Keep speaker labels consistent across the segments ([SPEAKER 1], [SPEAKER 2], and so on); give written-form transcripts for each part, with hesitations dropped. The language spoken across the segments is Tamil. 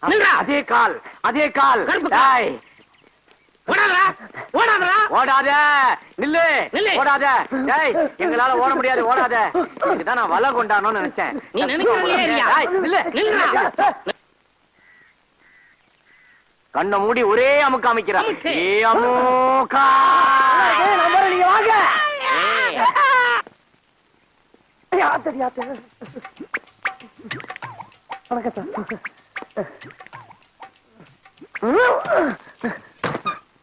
[SPEAKER 1] அதே கால் அதே கால். ஓடாத நில்லு ஓடாத. எங்களால ஓட முடியாது ஓடாத. இதுதான் நான் வலை கொண்டானோன்னு நினைச்சேன். கண்ணை மூடி ஒரே அமுக்க அமைக்கிறான். நீங்க வாங்க.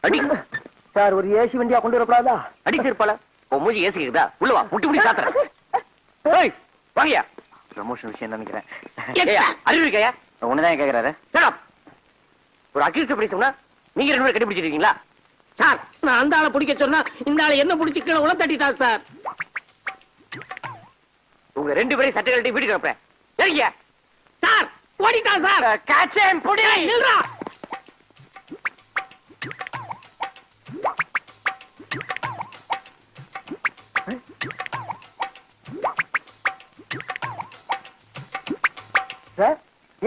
[SPEAKER 1] அடி சார், ஒரு ஏசி வண்டியா கொண்டு வரப்படாதா? அடி சிறுப்பால மூஞ்சி ஏசி இருக்குதா? உள்ள வா, முட்டி முடி சாத்துறேன். வாங்கயா. ப்ரமோஷன் விஷயம் நினைக்கிறேன். அறிவு இருக்கையா? ஒண்ணுதான் கேக்குறாரு. ஒரு அக்யூஸ்ட் எப்படி சொன்னா நீங்க 2 பேரும் கண்டுபிடிச்சிருக்கீங்களா?
[SPEAKER 2] சார், நான் அந்த ஆளை பிடிக்க சொன்னா இந்த ஆளை என்ன பிடிச்சி கீழே உள்ள தட்டிட்டார் சார்.
[SPEAKER 1] உங்க 2 பேரையும் சட்டை கட்டி வீட்டுக்கு அனுப்புறேன். சரிங்க
[SPEAKER 2] சார், ஓடிட்டான் சார்.
[SPEAKER 1] கேட்சேன் பொடி.
[SPEAKER 2] நில்றா.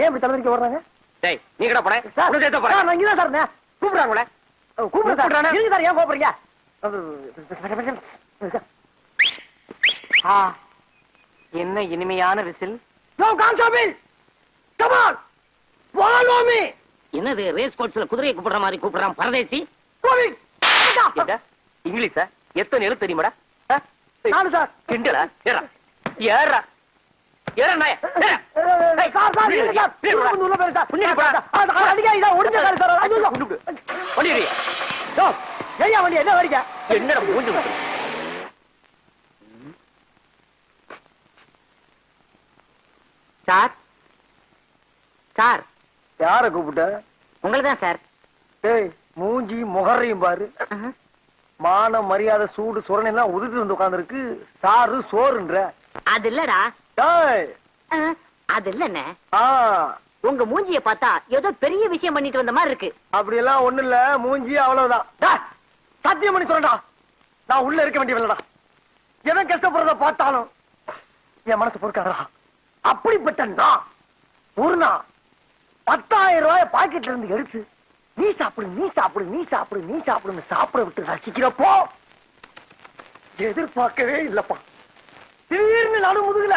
[SPEAKER 1] ஏன் இப்படி தலைவரிக்க ஓடுறாங்க? டேய், நீ கடை போற. நான் இங்கதான் சார். கூப்பிடுறாங்களே. கூப்பிடுறாங்க. இருங்க சார், ஏன் கூப்பிடுறீங்க? என்ன இனிமையான விசில்.
[SPEAKER 2] என்னது ரேஸ் கோர்ஸ்ல குதிரையை கூப்பிடுற மாதிரி கூப்பிடுறான் பரதேசி?
[SPEAKER 1] இங்கிலீஷா? எத்தனை எழுத்து தெரியுமாடா? சார் கிண்டலா? ஏறா ஏறா ஏறா நாய. என்னடா மூஞ்சி சார்? சார் யார கூப்பிட்ட?
[SPEAKER 2] உங்களதான் சார்.
[SPEAKER 1] ஏய், மூஞ்சி முகரையும் பாரு. மான மரியாதை சூடு சுரணை எல்லாம் உதுத்து வந்து உட்கார்ந்து இருக்கு. சாரு சோறுன்ற.
[SPEAKER 2] அது இல்லடா. அது இல்ல. உங்க மூஞ்சிய பார்த்தா ஏதோ பெரிய விஷயம் பண்ணிட்டு வந்த மாதிரி இருக்கு.
[SPEAKER 1] அப்படி எல்லாம் ஒண்ணு இல்ல, மூஞ்சி அவ்வளவுதான். சத்தியம் பண்ணி சொல்றா, நான் உள்ள இருக்க வேண்டியவில்லடா. எவன் கஷ்டப்படுறத பார்த்தாலும் என் மனசு பொறுக்காதா. அப்படிப்பட்ட நான் ஒரு நாள் 10,000 ரூபாய் பாக்கெட்ல இருந்து எடுத்து நீ சாப்பிடு நீ சாப்பிடு நீ சாப்பிடு நீ சாப்பிடுன்னு சாப்பிட விட்டு ரசிக்கிறப்போ எதிர்பார்க்கவே இல்லப்பா. திடீர்னு நடு முதுகுல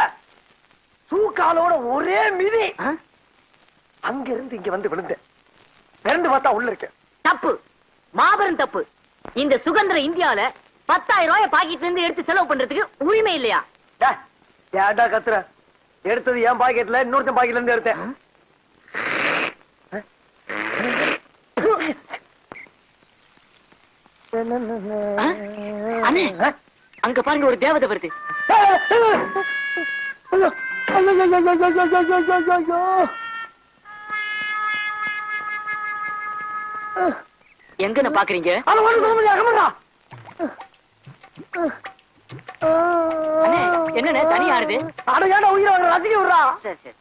[SPEAKER 1] சூக்காலோட ஒரே மிதி. அங்க இருந்து இங்க வந்து விழுந்தேன். பிறந்து பார்த்தா உள்ள இருக்கேன்.
[SPEAKER 2] தப்பு, மாபெரும் தப்பு. இந்த சுதந்திர இந்தியால 10,000 ரூபாய் பாக்கெட்ல இருந்து எடுத்து செலவு பண்றதுக்கு உரிமை இல்லையா?
[SPEAKER 1] ஏன்டா கத்துற? எடுத்தது என் பாக்கெட்ல, இன்னொருத்தன் பாக்கெட்ல இருந்து எடுத்தேன்.
[SPEAKER 2] அங்க பாருங்க, ஒரு தேவதை வருது. எங்கன்னு பாக்குறீங்க? என்ன தனியா ஆடுது?
[SPEAKER 1] அடையாட உயிரை ரசிக்க விடுறா.
[SPEAKER 2] சரி சரி.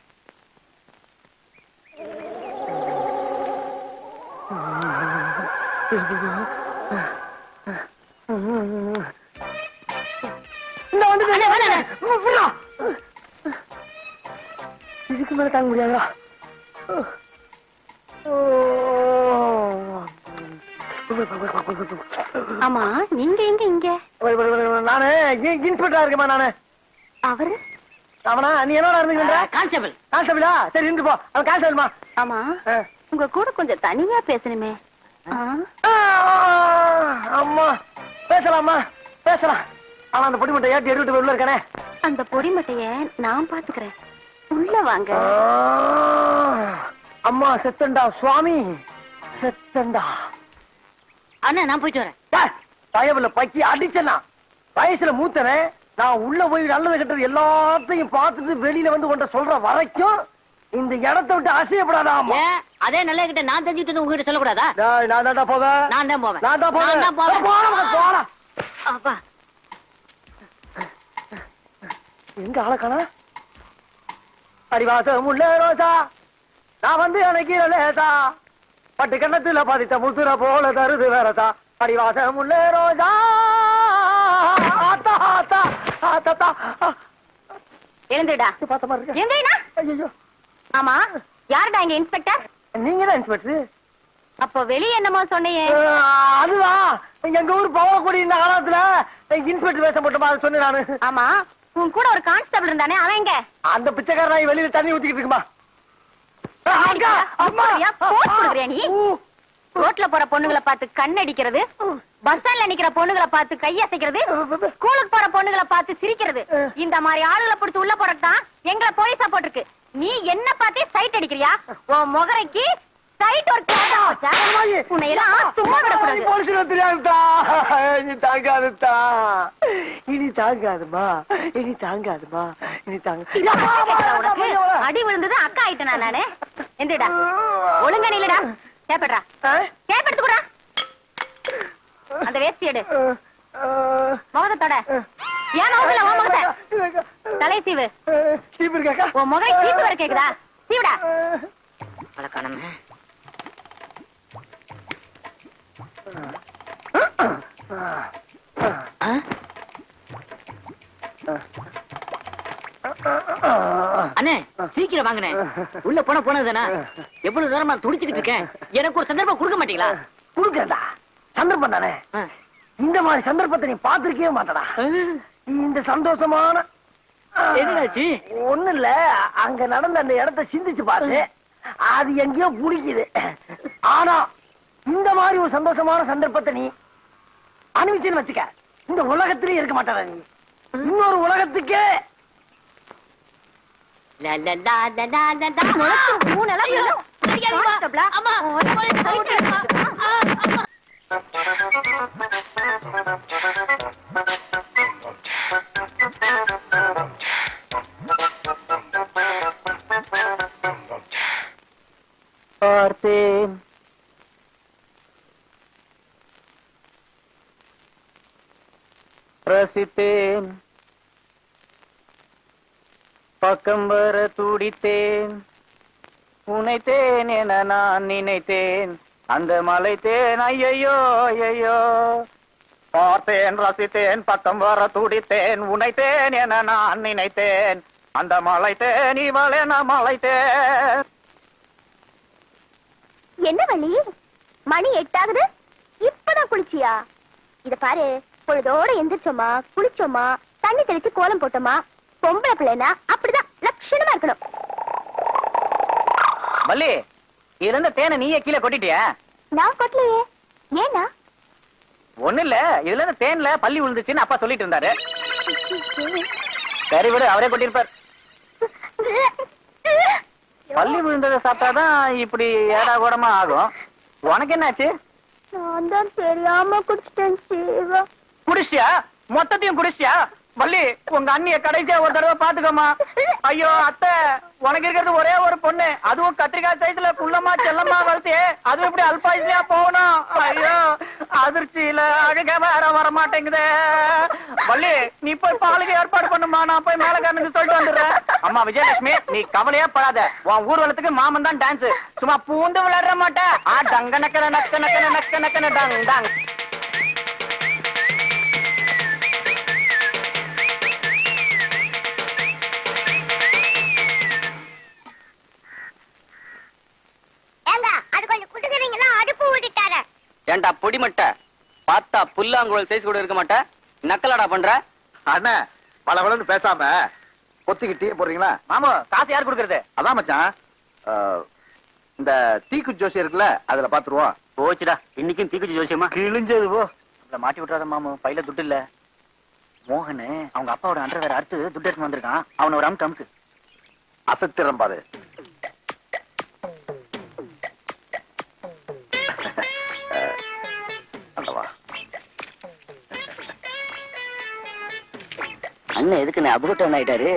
[SPEAKER 1] இதுக்கு மேல தாங்க முடியாதா?
[SPEAKER 3] ஆமா, நீங்க எங்க இங்க?
[SPEAKER 1] நானு இன்ஸ்பெக்டரா இருக்கேமா. நானு
[SPEAKER 3] அவரு
[SPEAKER 1] அவனா? நீ என்னோட இருந்துக்கிற?
[SPEAKER 2] கான்ஸ்டபிள்.
[SPEAKER 1] கான்ஸ்டபிளா? சரி இருந்து போ. அவன் கான்ஸ்டபிள்மா.
[SPEAKER 3] ஆமா, உங்க கூட கொஞ்சம் தனியா பேசணுமே.
[SPEAKER 1] அம்மா பேசலாமா? பேசலாம். ஆனா அந்த பொடி மட்டை ஏற்றி எடுத்து உள்ள இருக்கானே.
[SPEAKER 3] அந்த பொடி மட்டைய நான் பாத்துக்கிறேன். உள்ள வாங்க.
[SPEAKER 1] அம்மா செத்தண்டா சுவாமி, செத்தண்டா.
[SPEAKER 2] அண்ணா, நான் போயிட்டு வரேன்.
[SPEAKER 1] பயவுல பக்கி அடிச்சனா வயசுல மூத்தனே. நான் உள்ள போய் நல்லது கெட்டது எல்லாத்தையும் பார்த்துட்டு வெளியில வந்து கொண்ட சொல்ற வரைக்கும் இந்த இடத்தை விட்டு அசையப்படாதா?
[SPEAKER 2] அதே நல்ல கிட்ட நான் தெரிஞ்சுட்டு உங்ககிட்ட சொல்லக்கூடாதா?
[SPEAKER 1] நான் தான் போவேன்.
[SPEAKER 2] நான் தான் போவேன்.
[SPEAKER 1] நான் தான் போவேன்.
[SPEAKER 2] அப்பா,
[SPEAKER 1] எங்க ஆளக்கானா? அடிவாசம் உள்ள ரோசா, நான் வந்து அணைக்கிற லேசா, பட்டு கண்ணத்துல பதித்த முத்துற போல தருது வேறதா. அடிவாசம் உள்ள ரோசா.
[SPEAKER 3] எழுந்துடா.
[SPEAKER 1] பார்த்த மாதிரி இருக்கு.
[SPEAKER 3] எழுந்துடா.
[SPEAKER 1] ஐயோ.
[SPEAKER 3] ஆமா, யாருடா இங்க இன்ஸ்பெக்டர்?
[SPEAKER 1] நீங்க தான் இன்ஸ்பெக்டர்.
[SPEAKER 3] அப்ப வெளிய என்னமோ சொன்னியே?
[SPEAKER 1] அதுவா, எங்க ஊர் பவளக்குடி இந்த காலத்துல இன்ஸ்பெக்டர் வேஷம் போட்டோமா, அதை சொன்னேன் நானு.
[SPEAKER 3] ஆமா, உன் கூட ஒரு கான்ஸ்டபிள் இருந்தானே, அவன் எங்க?
[SPEAKER 1] அந்த பிச்சைக்காரன் வெளியில தண்ணி ஊத்திக்கிட்டு இருக்குமா. அக்கா, அம்மா.
[SPEAKER 3] போட் கொடுக்குறியா நீ? ரோட்ல போற பொண்ணுங்களை பார்த்து கண் அடிக்கிறது, பஸ் ஸ்டாண்ட்ல நிக்கிற பொண்ணுங்களை பார்த்து கையசைக்கிறது, ஸ்கூலுக்கு போற பொண்ணுங்களை பார்த்து சிரிக்கிறது, இந்த மாதிரி ஆளுகளை பிடிச்சு உள்ள போறதுதான் எங்களை போலீஸா போட்டிருக்கு. நீ என்ன பார்த்தே சைட் அடிக்கிறியா? உன் முகரைக்கு சைட் ஒரு உன்னை எல்லாம் சும்மா விடக்கூடாது.
[SPEAKER 1] போலீஸ் தெரியாதுதா, இனி தாங்காதுதா, இனி தாங்காதுமா, இனி தாங்காதுமா, இனி தாங்க.
[SPEAKER 3] உனக்கு அடி விழுந்தது அக்கா ஆயிட்டனா நானு? எந்திரடா, ஒழுங்கா நில்லுடா. கேப்படா, கேப்படுத்துக்கூடா. அந்த வேஷ்டி எடு, முகத்தோட. ஏன் முகத்துல உன் முகத்தை தலை சீவு.
[SPEAKER 1] சீப்பு இருக்காக்கா?
[SPEAKER 3] உன் முகை சீப்பு வர கேக்குதா? சீவுடா.
[SPEAKER 2] வழக்கானமே அண்ணே, சீக்கிரம் வாங்கண்ணே. உள்ள போனதுதானா? எவ்வளவு நேரமா துடிச்சுக்கிட்டு இருக்கேன். எனக்கு ஒரு சந்தர்ப்பம் கொடுக்க மாட்டீங்களா?
[SPEAKER 1] குடுக்கறதா? சந்தர்ப்பம் தானே. இந்த மாதிரி சந்தர்ப்பத்தை நீ பாத்திருக்கவே மாட்டடா. இந்த சந்தோஷமான
[SPEAKER 2] என்னாச்சு?
[SPEAKER 1] ஒண்ணு இல்ல, அங்க நடந்த அந்த இடத்தை சிந்திச்சு பாரு. அது எங்கேயோ புடிக்குது. ஆனா இந்த மாதிரி ஒரு சந்தோஷமான சந்தர்ப்பத்தை நீ அனுபவிச்சுன்னு வச்சுக்க, இந்த உலகத்திலே இருக்க மாட்டாரா நீ. இன்னொரு உலகத்துக்கே
[SPEAKER 2] பார்த்தேன், ரசித்தேன், பக்கம் வர துடித்தேன், உனைத்தேன் என நான் நினைத்தேன், அந்த மலைத்தேன் ஐயையோ ஐயையோ. பார்த்தேன், ரசித்தேன், பக்கம் வர துடித்தேன், உனைத்தேன் என நான் நினைத்தேன், அந்த மலைத்தேன் இவள் என மலைத்தேன்.
[SPEAKER 3] என்ன வள்ளி, மணி 8 ஆகுது, இப்பதான் குளிச்சியா? இத பாரு, பொழுதோட எந்திரிச்சோமா, குளிச்சோமா, தண்ணி தெளிச்சு கோலம் போட்டோமா, பொம்பளை பிள்ளைனா அப்படிதான் லட்சணமா இருக்கணும்.
[SPEAKER 2] வள்ளி, இதுல இருந்த தேனை நீயே கீழே கொட்டிட்டியா?
[SPEAKER 3] நான் கொட்டலையே. ஏனா?
[SPEAKER 2] ஒண்ணு இல்ல, இதுல இருந்து தேன்ல பள்ளி விழுந்துச்சுன்னு அப்பா சொல்லிட்டு இருந்தாரு. சரி விடு, அவரே கொட்டிருப்பார். பள்ளி விழுந்ததை சாப்பிட்டாதான் இப்படி ஏடா கூடமா ஆகும். உனக்கு என்னாச்சு?
[SPEAKER 3] நான் தான் தெரியாம குடிச்சிட்டேன் ஜீவா.
[SPEAKER 2] குடிச்சியா? மொத்தத்தையும் குடிச்சியா? வள்ளி, உங்க அண்ணிய கடைசியா ஒரு தடவை பாத்துக்கோமா. ஐயோ அத்தை, உனக்கு இருக்கிறது ஒரே ஒரு பொண்ணு, அதுவும் கத்திரிக்காய் சைஸ்ல குள்ளமா செல்லமா வளர்த்தியே, அது எப்படி அல்பாயுசியா போகணும்? ஐயோ, அதிர்ச்சியில அழுக வேற வர மாட்டேங்குதே. வள்ளி, நீ போய் பாலுக்கு ஏற்பாடு பண்ணுமா, நான் போய் மேலக்காரனுக்கு சொல்லிட்டு வந்துடுறேன். அம்மா விஜயலட்சுமி, நீ கவலையே படாத. உன் ஊர்வலத்துக்கு மாமன் தான் டான்ஸ், சும்மா பூந்து விளையாட மாட்டேன். டங்க நக்கன நக்க நக்கன நக்க நக்கன டங் டங். ஏண்டா பொடிமட்ட, பார்த்தா புல்லாங்குழல் சைஸ் கூட இருக்க மாட்டே, நக்கலடா பண்ற?
[SPEAKER 4] அண்ணா, பலவளன்னு பேசாம பொத்திக்கிட்டே போறீங்களா?
[SPEAKER 2] மாமு, காசு யார் கொடுக்கறது?
[SPEAKER 4] அதான் மச்சான், இந்த தீக்குச்சி ஜோசி இருக்குல்ல, அதுல பாத்துருவோம்.
[SPEAKER 2] போச்சுடா, இன்னைக்கும் தீக்குச்சி ஜோசியமா
[SPEAKER 4] கிழிஞ்சது போ.
[SPEAKER 2] நம்மள மாட்டி விட்டுறாத மாமு, பையில துட்டு இல்ல. மோகனு அவங்க அப்பாவோட அண்டர் வேற அடுத்து துட்டு எடுத்து வந்திருக்கான், அவனை ஒரு அமுக்கு அமுக்கு.
[SPEAKER 4] அசத்திரம் பாரு.
[SPEAKER 2] அண்ணன் எதுக்கு அபுகட்டம் ஆயிட்டாரு?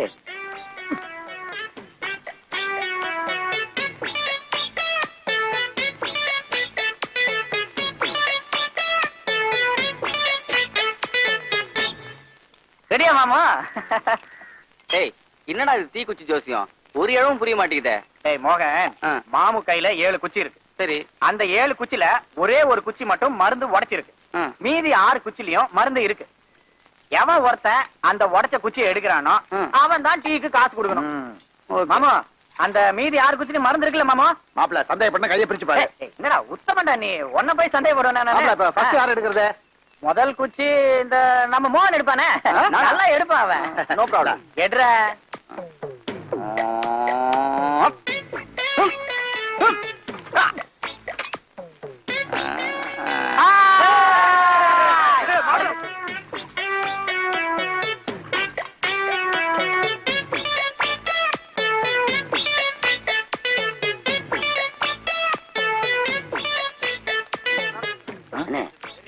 [SPEAKER 2] சரியா மாமா?
[SPEAKER 5] டேய், என்னடா இது தீக்குச்சி ஜோசியம்? ஒரு இழவும் புரிய மாட்டேங்குதே.
[SPEAKER 2] டேய் மோகன், மாமு கையில 7 குச்சி இருக்கு.
[SPEAKER 5] சரி,
[SPEAKER 2] அந்த 7 குச்சில ஒரே ஒரு குச்சி மட்டும் மருந்து உடைச்சிருக்கு. மீதி 6 குச்சிலயும் மருந்து இருக்கு. எவன் ஒருத்தன் அந்த உடைச்ச குச்சியை எடுக்கிறானோ அவன் தான் டீக்கு காசு கொடுக்கணும். மாமா, அந்த மீதி 6 குச்சி மருந்து இருக்குல்ல மாமா.
[SPEAKER 4] மாப்பிள சந்தேகப்பட்ட கையை பிரிச்சு பாரு.
[SPEAKER 2] என்னடா உத்தமண்டா நீ ஒன்ன போய் சந்தேகப்படுவேன்
[SPEAKER 4] மாப்பிள இப்ப ஃபர்ஸ்ட் யார் எடுக்கிறது?
[SPEAKER 2] முதல் குச்சி இந்த நம்ம மோகன் எடுப்பானே, நல்லா எடுப்பான் அவன்.
[SPEAKER 4] No problem.
[SPEAKER 2] எடுற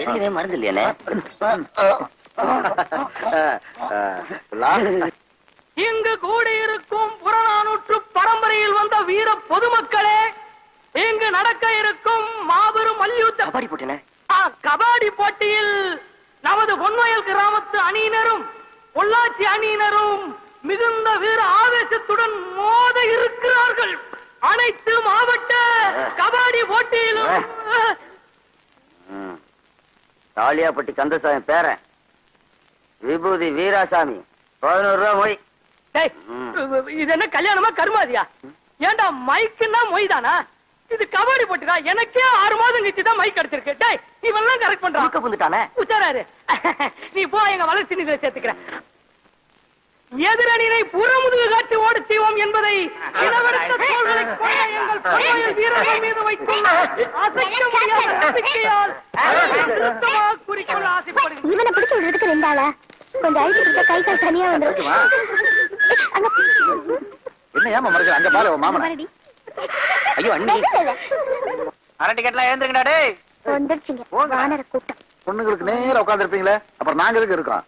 [SPEAKER 5] எதுவுமே மருந்து இல்லையானே.
[SPEAKER 2] இங்கு கூடியிருக்கும் புறநானூற்று பரம்பரையில் வந்த வீர பொதுமக்களே, இங்கு நடக்க இருக்கும் மாபெரும் மல்யுத்த
[SPEAKER 5] கபாடி போட்டேனே.
[SPEAKER 2] கபாடி போட்டியில் நமது பொன்வயல் கிராமத்து அணியினரும் பொள்ளாச்சி அணியினரும் மிகுந்த வீர ஆவேசத்துடன் மோத இருக்கிறார்கள். அனைத்து மாவட்ட கபாடி போட்டியிலும்
[SPEAKER 5] தாலியாப்பட்டி கந்தசாமி பேரன் விபூதி வீராசாமி 11 ரூபாய் மொய்.
[SPEAKER 2] இது என்ன கல்யாணமா கருமாதியா? ஏண்டா மைக்குன்னா மொய் தானா? இது கபாடி போட்டுக்கா. எனக்கே 6 மாதம் கழிச்சுதான் மைக் கிடைச்சிருக்கு. டேய் இவெல்லாம் கரெக்ட் பண்றான்.
[SPEAKER 5] வந்துட்டானே
[SPEAKER 2] உச்சாராரு. நீ போ, எங்க வளர்ச்சி நிதியில சேர்த்துக்கிறேன். எதிரணியை புறமுதுகு காட்டி ஓடச் செய்வோம் என்பதை இனவெடுத்த தோள்களை கொண்ட எங்கள் பொன்வயல் வீரர்கள் மீது வைத்துள்ள அசைக்க முடியாத நம்பிக்கையால் திருத்தமாக குறிக்கொள்ள ஆசைப்படுகிறேன்.
[SPEAKER 3] இவனை பிடிச்சு விடுறதுக்கு 2 ஆளா? கொஞ்சம் அழுத்தி பிடிச்சா கை கால் தனியா வந்துடும்.
[SPEAKER 4] என்ன ஏமா மறுக்க? அங்க பாரு மாமன்.
[SPEAKER 5] ஐயோ அண்ணி,
[SPEAKER 2] அரை டிக்கெட்லாம் ஏந்திருக்கடா. டேய்
[SPEAKER 3] வந்துருச்சுங்க வானர கூட்டம்.
[SPEAKER 4] பொண்ணுங்களுக்கு நேரா உட்கார்ந்து இருப்பீங்களே, அப்புறம் நாங்க எதுக்கு இருக்கோம்?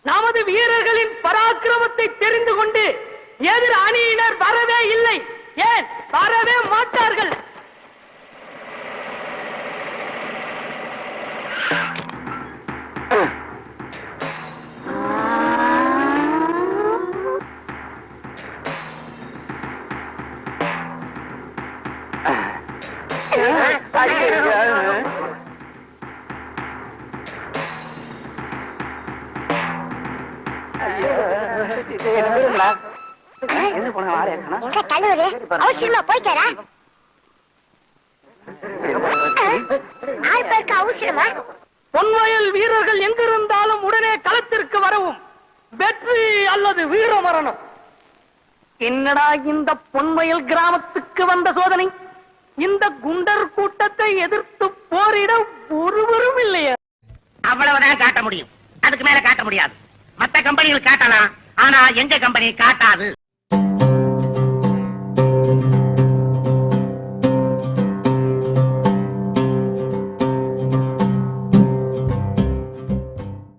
[SPEAKER 2] நமது வீரர்களின் பராக்கிரமத்தை தெரிந்து கொண்டு எதிர் அணியினர் வரவே இல்லை. ஏன் வரவே மாட்டார்கள்?
[SPEAKER 5] எங்க போன ஆளே காணோம்.
[SPEAKER 3] எங்க கல்லூரி அவசரமா போய்க்காரா? 6 பேருக்கு அவசரமா?
[SPEAKER 2] பொன்வயல் வீரர்கள் எங்கிருந்தாலும் உடனே களத்திற்கு வரவும். வெற்றி அல்லது வீர மரணம். என்னடா இந்த பொன்வயல் கிராமத்துக்கு வந்த சோதனை? இந்த குண்டர் கூட்டத்தை எதிர்த்து போரிட ஒருவரும் இல்லையா?
[SPEAKER 6] அவ்வளவுதான் காட்ட முடியும், அதுக்கு மேல காட்ட முடியாது. மத்த கம்பெனிகள் காட்டலாம், ஆனா எங்க கம்பெனி காட்டாது.